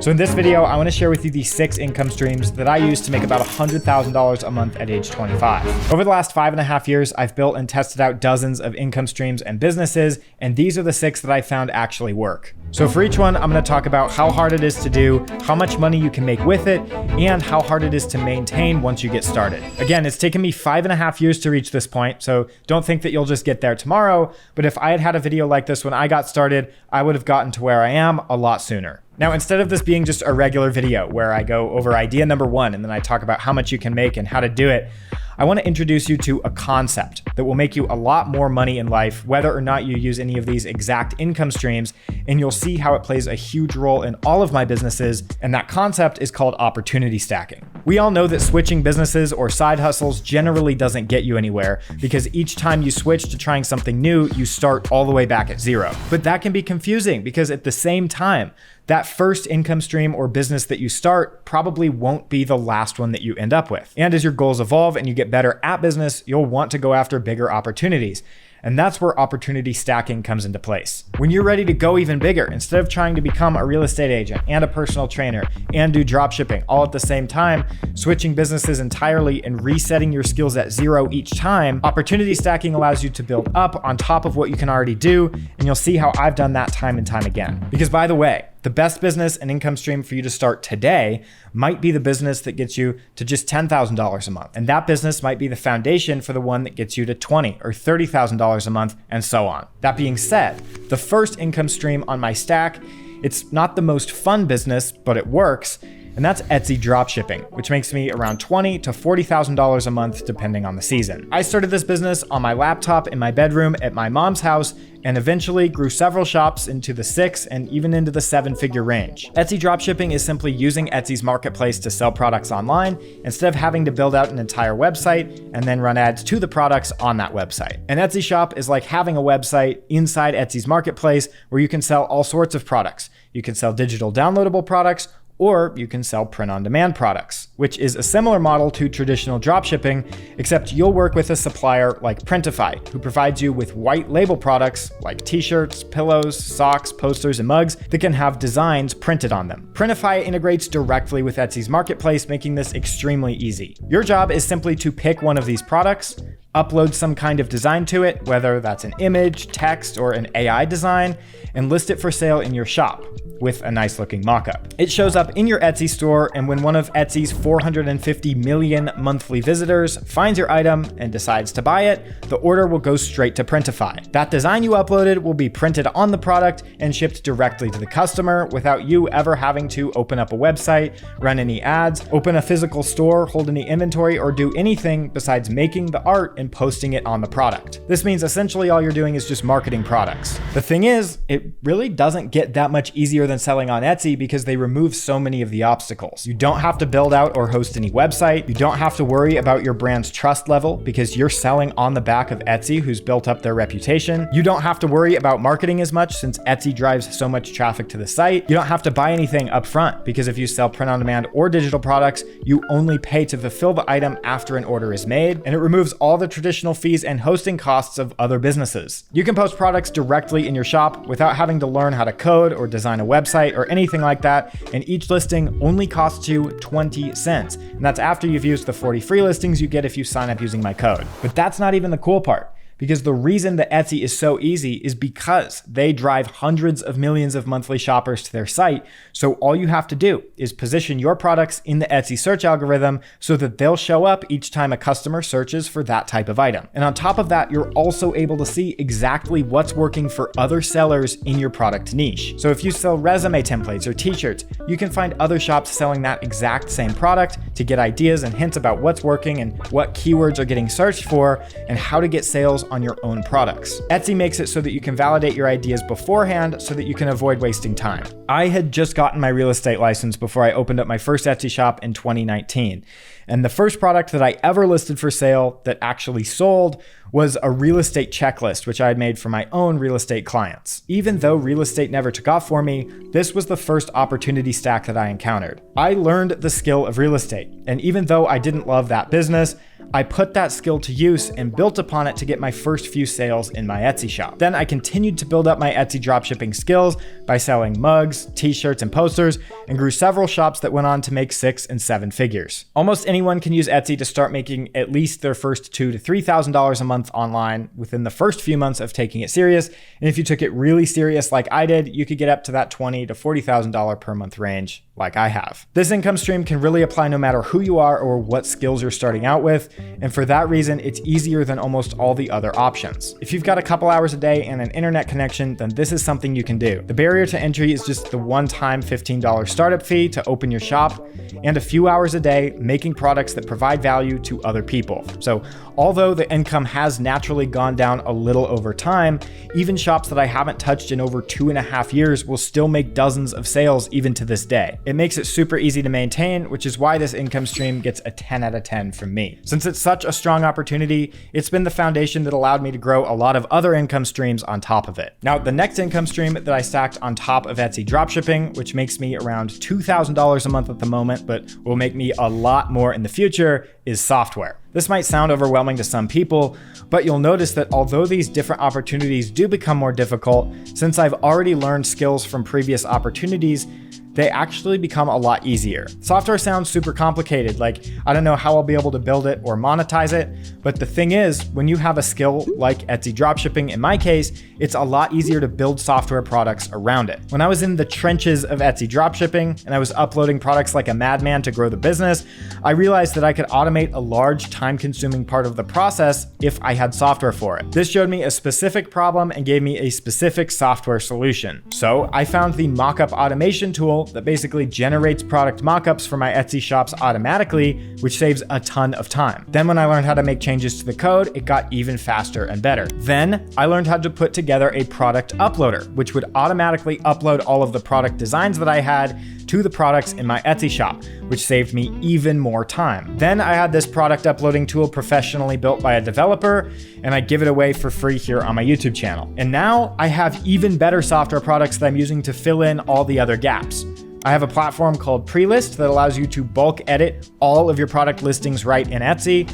So in this video, I want to share with you the 6 income streams that I use to make about $100,000 a month at age 25. Over the last 5.5 years, I've built and tested out dozens of income streams and businesses, and these are the 6 that I found actually work. So for each one, I'm going to talk about how hard it is to do, how much money you can make with it, and how hard it is to maintain once you get started. Again, it's taken me 5.5 years to reach this point, so don't think that you'll just get there tomorrow, but if I had had a video like this when I got started, I would have gotten to where I am a lot sooner. Now, instead of this being just a regular video where I go over idea number 1 and then I talk about how much you can make and how to do it, I want to introduce you to a concept that will make you a lot more money in life, whether or not you use any of these exact income streams, and you'll see how it plays a huge role in all of my businesses, and that concept is called opportunity stacking. We all know that switching businesses or side hustles generally doesn't get you anywhere because each time you switch to trying something new, you start all the way back at zero. But that can be confusing because at the same time, that first income stream or business that you start probably won't be the last one that you end up with. And as your goals evolve and you get better at business, you'll want to go after bigger opportunities. And that's where opportunity stacking comes into place. When you're ready to go even bigger, instead of trying to become a real estate agent and a personal trainer and do drop shipping all at the same time, switching businesses entirely and resetting your skills at zero each time, opportunity stacking allows you to build up on top of what you can already do. And you'll see how I've done that time and time again. Because by the way, the best business and income stream for you to start today might be the business that gets you to just $10,000 a month. And that business might be the foundation for the one that gets you to $20,000 or $30,000 a month, and so on. That being said, the first income stream on my stack, it's not the most fun business, but it works. And that's Etsy dropshipping, which makes me around $20,000 to $40,000 a month, depending on the season. I started this business on my laptop in my bedroom at my mom's house, and eventually grew several shops into the 6 and even into the 7-figure range. Etsy dropshipping is simply using Etsy's marketplace to sell products online instead of having to build out an entire website and then run ads to the products on that website. An Etsy shop is like having a website inside Etsy's marketplace where you can sell all sorts of products. You can sell digital downloadable products, or you can sell print-on-demand products, which is a similar model to traditional dropshipping, except you'll work with a supplier like Printify, who provides you with white label products like t-shirts, pillows, socks, posters, and mugs that can have designs printed on them. Printify integrates directly with Etsy's marketplace, making this extremely easy. Your job is simply to pick one of these products, upload some kind of design to it, whether that's an image, text, or an AI design, and list it for sale in your shop with a nice looking mockup. It shows up in your Etsy store, and when one of Etsy's 450 million monthly visitors finds your item and decides to buy it, the order will go straight to Printify. That design you uploaded will be printed on the product and shipped directly to the customer without you ever having to open up a website, run any ads, open a physical store, hold any inventory, or do anything besides making the art and posting it on the product. This means essentially all you're doing is just marketing products. The thing is, it really doesn't get that much easier than selling on Etsy because they remove so many of the obstacles. You don't have to build out or host any website. You don't have to worry about your brand's trust level because you're selling on the back of Etsy, who's built up their reputation. You don't have to worry about marketing as much since Etsy drives so much traffic to the site. You don't have to buy anything up front because if you sell print on demand or digital products, you only pay to fulfill the item after an order is made, and it removes all the traditional fees and hosting costs of other businesses. You can post products directly in your shop without having to learn how to code or design a website or anything like that, and each listing only costs you 20 cents. And that's after you've used the 40 free listings you get if you sign up using my code. But that's not even the cool part. Because the reason that Etsy is so easy is because they drive hundreds of millions of monthly shoppers to their site. So all you have to do is position your products in the Etsy search algorithm so that they'll show up each time a customer searches for that type of item. And on top of that, you're also able to see exactly what's working for other sellers in your product niche. So if you sell resume templates or t-shirts, you can find other shops selling that exact same product to get ideas and hints about what's working and what keywords are getting searched for and how to get sales on your own products. Etsy makes it so that you can validate your ideas beforehand so that you can avoid wasting time. I had just gotten my real estate license before I opened up my first Etsy shop in 2019. And the first product that I ever listed for sale that actually sold was a real estate checklist, which I had made for my own real estate clients. Even though real estate never took off for me, this was the first opportunity stack that I encountered. I learned the skill of real estate, and even though I didn't love that business, I put that skill to use and built upon it to get my first few sales in my Etsy shop. Then I continued to build up my Etsy dropshipping skills by selling mugs, t-shirts, and posters, and grew several shops that went on to make 6 and 7 figures. Almost anyone can use Etsy to start making at least their first $2,000 to $3,000 a month online within the first few months of taking it serious. And if you took it really serious like I did, you could get up to that $20,000 to $40,000 per month range like I have. This income stream can really apply no matter who you are or what skills you're starting out with, and for that reason, it's easier than almost all the other options. If you've got a couple hours a day and an internet connection, then this is something you can do. The barrier to entry is just the one-time $15 startup fee to open your shop, and a few hours a day making products that provide value to other people. So although the income has naturally gone down a little over time, even shops that I haven't touched in over 2.5 years will still make dozens of sales even to this day. It makes it super easy to maintain, which is why this income stream gets a 10 out of 10 from me. Since it's such a strong opportunity, it's been the foundation that allowed me to grow a lot of other income streams on top of it. Now, the next income stream that I stacked on top of Etsy dropshipping, which makes me around $2,000 a month at the moment, but will make me a lot more in the future, is software. This might sound overwhelming to some people, but you'll notice that although these different opportunities do become more difficult, since I've already learned skills from previous opportunities, they actually become a lot easier. Software sounds super complicated, like I don't know how I'll be able to build it or monetize it, but the thing is, when you have a skill like Etsy dropshipping, in my case, it's a lot easier to build software products around it. When I was in the trenches of Etsy dropshipping and I was uploading products like a madman to grow the business, I realized that I could automate a large time-consuming part of the process if I had software for it. This showed me a specific problem and gave me a specific software solution. So I found the mockup automation tool that basically generates product mockups for my Etsy shops automatically, which saves a ton of time. Then when I learned how to make changes to the code, it got even faster and better. Then I learned how to put together a product uploader, which would automatically upload all of the product designs that I had to the products in my Etsy shop, which saved me even more time. Then I had this product uploading tool professionally built by a developer, and I give it away for free here on my YouTube channel. And now I have even better software products that I'm using to fill in all the other gaps. I have a platform called Prelist that allows you to bulk edit all of your product listings right in Etsy.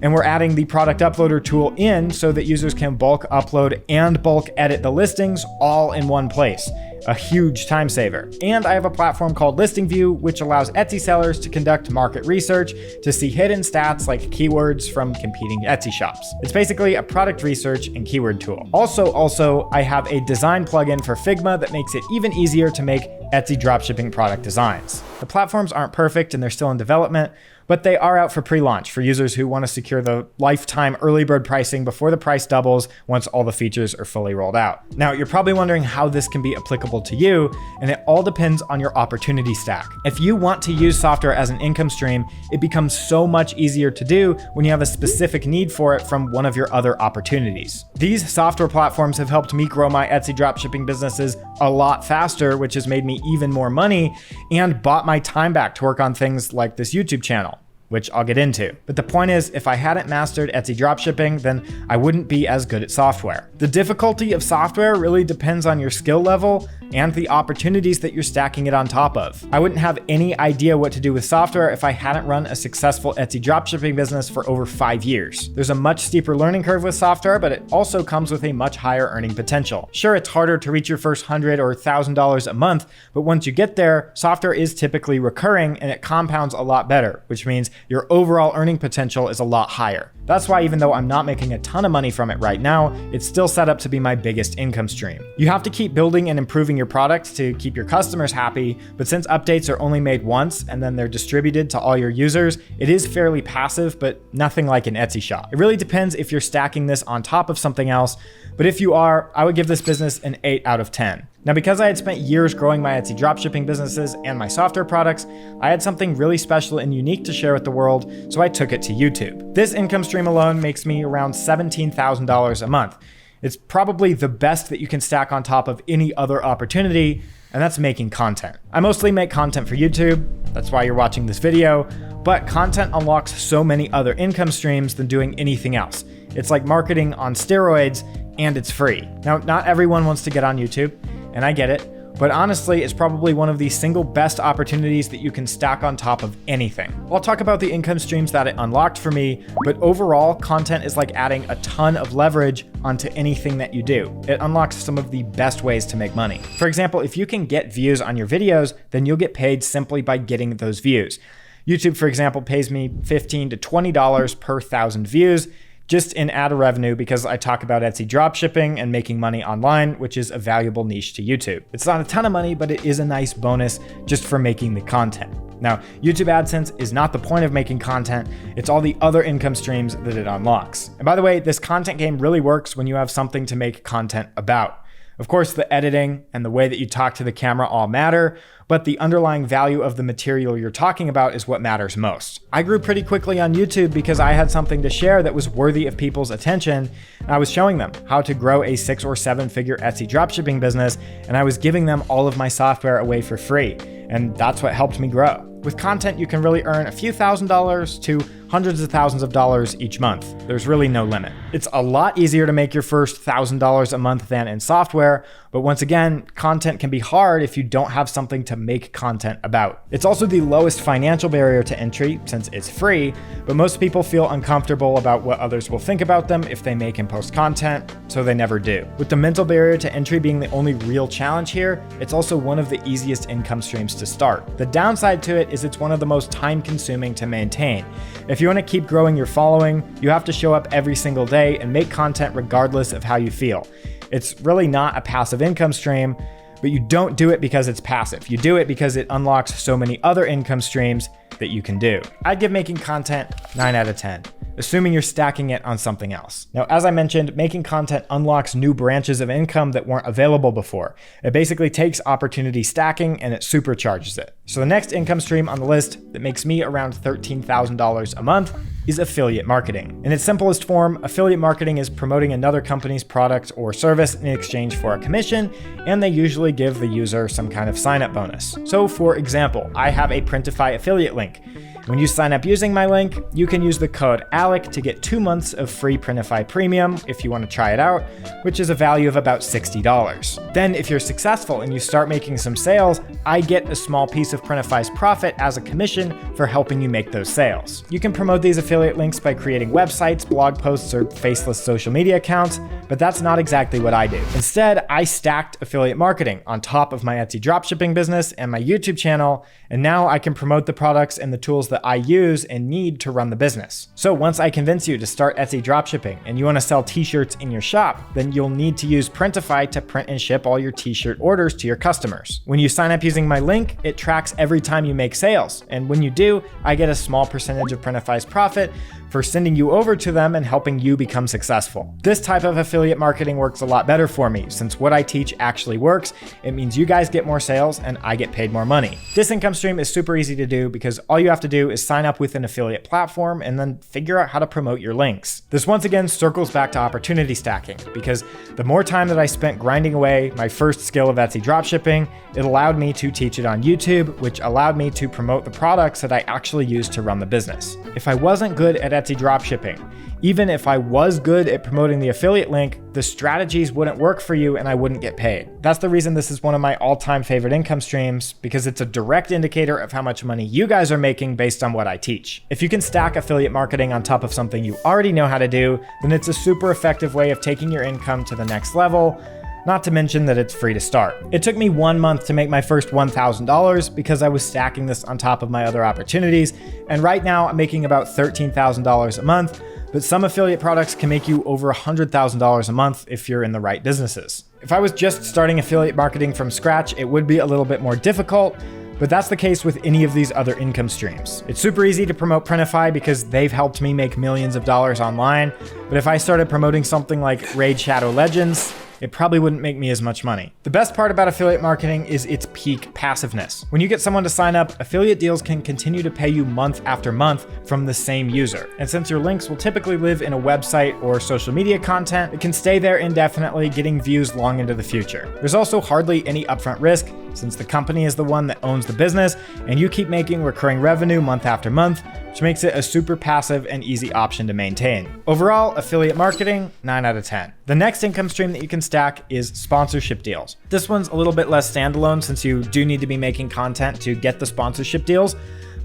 And we're adding the product uploader tool in so that users can bulk upload and bulk edit the listings all in one place. A huge time saver. And I have a platform called Listing View, which allows Etsy sellers to conduct market research to see hidden stats like keywords from competing Etsy shops. It's basically a product research and keyword tool. Also, I have a design plugin for Figma that makes it even easier to make Etsy dropshipping product designs. The platforms aren't perfect and they're still in development, but they are out for pre-launch for users who want to secure the lifetime early bird pricing before the price doubles once all the features are fully rolled out. Now, you're probably wondering how this can be applicable to you, and it all depends on your opportunity stack. If you want to use software as an income stream, it becomes so much easier to do when you have a specific need for it from one of your other opportunities. These software platforms have helped me grow my Etsy dropshipping businesses a lot faster, which has made me even more money and bought my time back to work on things like this YouTube channel, which I'll get into. But the point is, if I hadn't mastered Etsy dropshipping, then I wouldn't be as good at software. The difficulty of software really depends on your skill level and the opportunities that you're stacking it on top of. I wouldn't have any idea what to do with software if I hadn't run a successful Etsy dropshipping business for over 5 years. There's a much steeper learning curve with software, but it also comes with a much higher earning potential. Sure, it's harder to reach your first $100 or $1,000 a month, but once you get there, software is typically recurring and it compounds a lot better, which means your overall earning potential is a lot higher. That's why even though I'm not making a ton of money from it right now, it's still set up to be my biggest income stream. You have to keep building and improving your product to keep your customers happy, but since updates are only made once and then they're distributed to all your users, it is fairly passive, but nothing like an Etsy shop. It really depends if you're stacking this on top of something else, but if you are, I would give this business an 8 out of 10. Now, because I had spent years growing my Etsy dropshipping businesses and my software products, I had something really special and unique to share with the world, so I took it to YouTube. This income stream alone makes me around $17,000 a month. It's probably the best that you can stack on top of any other opportunity, and that's making content. I mostly make content for YouTube, that's why you're watching this video, but content unlocks so many other income streams than doing anything else. It's like marketing on steroids, and it's free. Now, not everyone wants to get on YouTube, and I get it, but honestly, it's probably one of the single best opportunities that you can stack on top of anything. I'll talk about the income streams that it unlocked for me, but overall, content is like adding a ton of leverage onto anything that you do. It unlocks some of the best ways to make money. For example, if you can get views on your videos, then you'll get paid simply by getting those views. YouTube, for example, pays me $15 to $20 per 1,000 views, just in ad revenue, because I talk about Etsy dropshipping and making money online, which is a valuable niche to YouTube. It's not a ton of money, but it is a nice bonus just for making the content. Now, YouTube AdSense is not the point of making content, it's all the other income streams that it unlocks. And by the way, this content game really works when you have something to make content about. Of course, the editing and the way that you talk to the camera all matter, but the underlying value of the material you're talking about is what matters most. I grew pretty quickly on YouTube because I had something to share that was worthy of people's attention. And I was showing them how to grow a 6 or 7 figure Etsy dropshipping business, and I was giving them all of my software away for free. And that's what helped me grow. With content, you can really earn a few $1,000s to hundreds of thousands of dollars each month. There's really no limit. It's a lot easier to make your first $1,000 a month than in software, but once again, content can be hard if you don't have something to make content about. It's also the lowest financial barrier to entry since it's free, but most people feel uncomfortable about what others will think about them if they make and post content, so they never do. With the mental barrier to entry being the only real challenge here, it's also one of the easiest income streams to start. The downside to it is it's one of the most time-consuming to maintain. If you want to keep growing your following, you have to show up every single day and make content regardless of how you feel. It's really not a passive income stream, but you don't do it because it's passive. You do it because it unlocks so many other income streams that you can do. I'd give making content 9 out of 10, assuming you're stacking it on something else. Now, as I mentioned, making content unlocks new branches of income that weren't available before. It basically takes opportunity stacking and it supercharges it. So the next income stream on the list that makes me around $13,000 a month is affiliate marketing. In its simplest form, affiliate marketing is promoting another company's product or service in exchange for a commission, and they usually give the user some kind of sign-up bonus. So for example, I have a Printify affiliate link. When you sign up using my link, you can use the code ALEC to get 2 months of free Printify Premium if you want to try it out, which is a value of about $60. Then if you're successful and you start making some sales, I get a small piece of Printify's profit as a commission for helping you make those sales. You can promote these affiliate links by creating websites, blog posts, or faceless social media accounts, but that's not exactly what I do. Instead, I stacked affiliate marketing on top of my Etsy dropshipping business and my YouTube channel, and now I can promote the products and the tools that I use and need to run the business. So once I convince you to start Etsy dropshipping and you want to sell t-shirts in your shop, then you'll need to use Printify to print and ship all your t-shirt orders to your customers. When you sign up using my link, it tracks every time you make sales. And when you do, I get a small percentage of Printify's profit for sending you over to them and helping you become successful. This type of affiliate marketing works a lot better for me since what I teach actually works. It means you guys get more sales and I get paid more money. This income stream is super easy to do because all you have to do is sign up with an affiliate platform and then figure out how to promote your links. This once again circles back to opportunity stacking because the more time that I spent grinding away my first skill of Etsy dropshipping, it allowed me to teach it on YouTube, which allowed me to promote the products that I actually use to run the business. If I wasn't good at Etsy dropshipping, even if I was good at promoting the affiliate link, the strategies wouldn't work for you and I wouldn't get paid. That's the reason this is one of my all-time favorite income streams, because it's a direct indicator of how much money you guys are making based on what I teach. If you can stack affiliate marketing on top of something you already know how to do, then it's a super effective way of taking your income to the next level. Not to mention that it's free to start. It took me 1 month to make my first $1,000 because I was stacking this on top of my other opportunities. And right now I'm making about $13,000 a month, but some affiliate products can make you over $100,000 a month if you're in the right businesses. If I was just starting affiliate marketing from scratch, it would be a little bit more difficult, but that's the case with any of these other income streams. It's super easy to promote Printify because they've helped me make millions of dollars online, but if I started promoting something like Raid Shadow Legends, it probably wouldn't make me as much money. The best part about affiliate marketing is its peak passiveness. When you get someone to sign up, affiliate deals can continue to pay you month after month from the same user. And since your links will typically live in a website or social media content, it can stay there indefinitely, getting views long into the future. There's also hardly any upfront risk, since the company is the one that owns the business and you keep making recurring revenue month after month, which makes it a super passive and easy option to maintain. Overall, affiliate marketing, 9 out of 10. The next income stream that you can stack is sponsorship deals. This one's a little bit less standalone since you do need to be making content to get the sponsorship deals,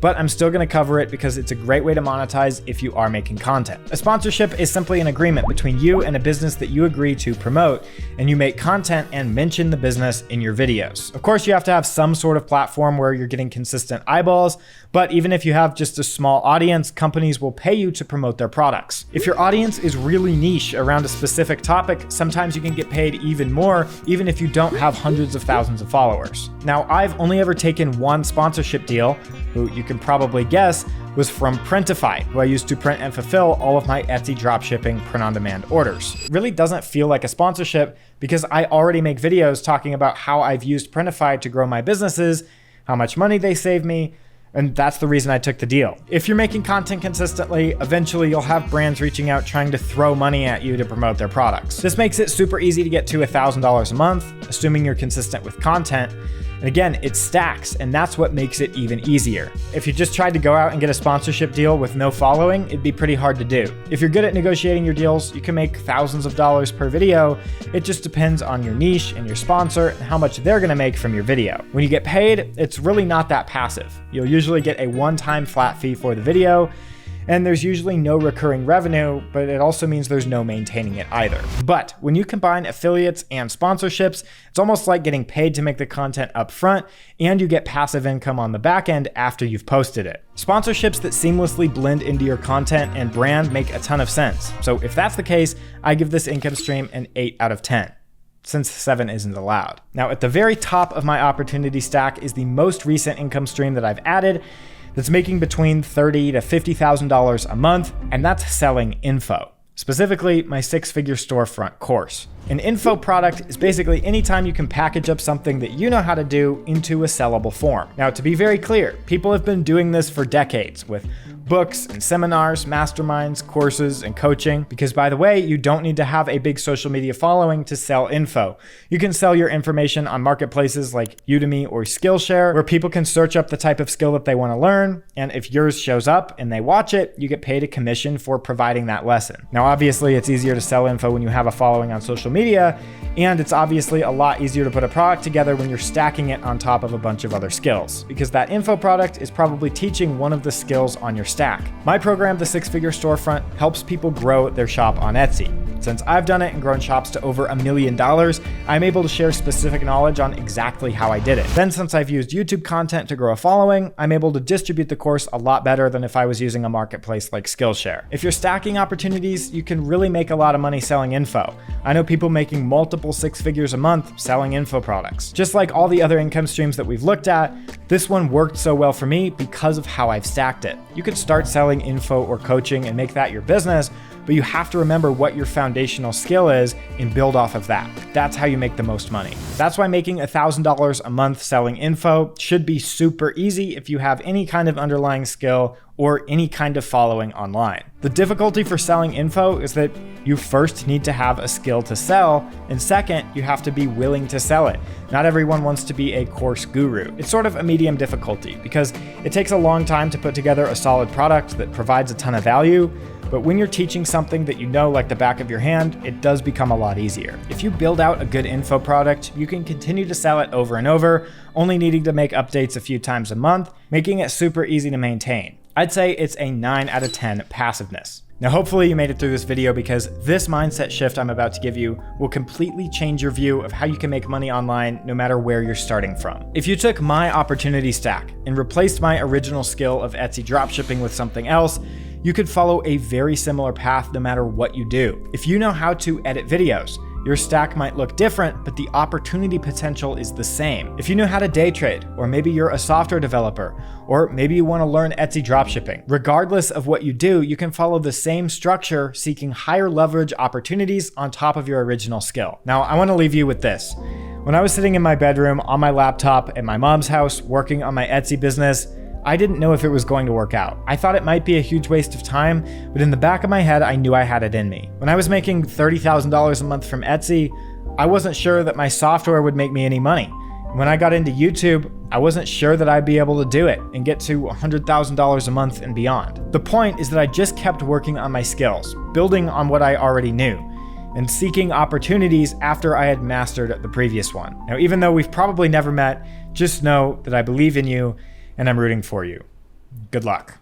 but I'm still going to cover it because it's a great way to monetize if you are making content. A sponsorship is simply an agreement between you and a business that you agree to promote, and you make content and mention the business in your videos. Of course, you have to have some sort of platform where you're getting consistent eyeballs, but even if you have just a small audience, companies will pay you to promote their products. If your audience is really niche around a specific topic, sometimes you can get paid even more, even if you don't have hundreds of thousands of followers. Now, I've only ever taken one sponsorship deal, who you can probably guess was from Printify, who I used to print and fulfill all of my Etsy dropshipping print-on-demand orders. It really doesn't feel like a sponsorship because I already make videos talking about how I've used Printify to grow my businesses, how much money they save me, and that's the reason I took the deal. If you're making content consistently, eventually you'll have brands reaching out trying to throw money at you to promote their products. This makes it super easy to get to $1,000 a month, assuming you're consistent with content. And again, it stacks, and that's what makes it even easier. If you just tried to go out and get a sponsorship deal with no following, it'd be pretty hard to do. If you're good at negotiating your deals, you can make thousands of dollars per video. It just depends on your niche and your sponsor and how much they're gonna make from your video. When you get paid, it's really not that passive. You'll usually get a one-time flat fee for the video, and there's usually no recurring revenue, but it also means there's no maintaining it either. But when you combine affiliates and sponsorships, it's almost like getting paid to make the content up front, and you get passive income on the back end after you've posted it. Sponsorships that seamlessly blend into your content and brand make a ton of sense. So if that's the case, I give this income stream an 8 out of 10. Since 7 isn't allowed. Now, at the very top of my opportunity stack is the most recent income stream that I've added that's making between $30,000 to $50,000 a month, and that's selling info. Specifically, my 6-figure storefront course. An info product is basically anytime you can package up something that you know how to do into a sellable form. Now, to be very clear, people have been doing this for decades with books and seminars, masterminds, courses, and coaching. Because by the way, you don't need to have a big social media following to sell info. You can sell your information on marketplaces like Udemy or Skillshare, where people can search up the type of skill that they want to learn. And if yours shows up and they watch it, you get paid a commission for providing that lesson. Now, obviously, it's easier to sell info when you have a following on social media, and it's obviously a lot easier to put a product together when you're stacking it on top of a bunch of other skills, because that info product is probably teaching one of the skills on your stack. My program, the 6-figure storefront, helps people grow their shop on Etsy. Since I've done it and grown shops to over $1 million, I'm able to share specific knowledge on exactly how I did it. Then, since I've used YouTube content to grow a following, I'm able to distribute the course a lot better than if I was using a marketplace like Skillshare. If you're stacking opportunities, you can really make a lot of money selling info. I know people making multiple 6 figures a month selling info products. Just like all the other income streams that we've looked at, this one worked so well for me because of how I've stacked it. You could start selling info or coaching and make that your business, but you have to remember what your foundational skill is and build off of that. That's how you make the most money. That's why making $1,000 a month selling info should be super easy if you have any kind of underlying skill or any kind of following online. The difficulty for selling info is that you first need to have a skill to sell, and second, you have to be willing to sell it. Not everyone wants to be a course guru. It's sort of a medium difficulty because it takes a long time to put together a solid product that provides a ton of value. But when you're teaching something that you know like the back of your hand, it does become a lot easier. If you build out a good info product, you can continue to sell it over and over, only needing to make updates a few times a month, making it super easy to maintain. I'd say it's a 9 out of 10 passiveness. Now, hopefully you made it through this video because this mindset shift I'm about to give you will completely change your view of how you can make money online no matter where you're starting from. If you took my opportunity stack and replaced my original skill of Etsy dropshipping with something else, you could follow a very similar path no matter what you do. If you know how to edit videos, your stack might look different, but the opportunity potential is the same. If you know how to day trade, or maybe you're a software developer, or maybe you want to learn Etsy dropshipping, regardless of what you do, you can follow the same structure, seeking higher leverage opportunities on top of your original skill. Now, I want to leave you with this. When I was sitting in my bedroom on my laptop at my mom's house working on my Etsy business, I didn't know if it was going to work out. I thought it might be a huge waste of time, but in the back of my head, I knew I had it in me. When I was making $30,000 a month from Etsy, I wasn't sure that my software would make me any money. When I got into YouTube, I wasn't sure that I'd be able to do it and get to $100,000 a month and beyond. The point is that I just kept working on my skills, building on what I already knew, and seeking opportunities after I had mastered the previous one. Now, even though we've probably never met, just know that I believe in you and I'm rooting for you. Good luck.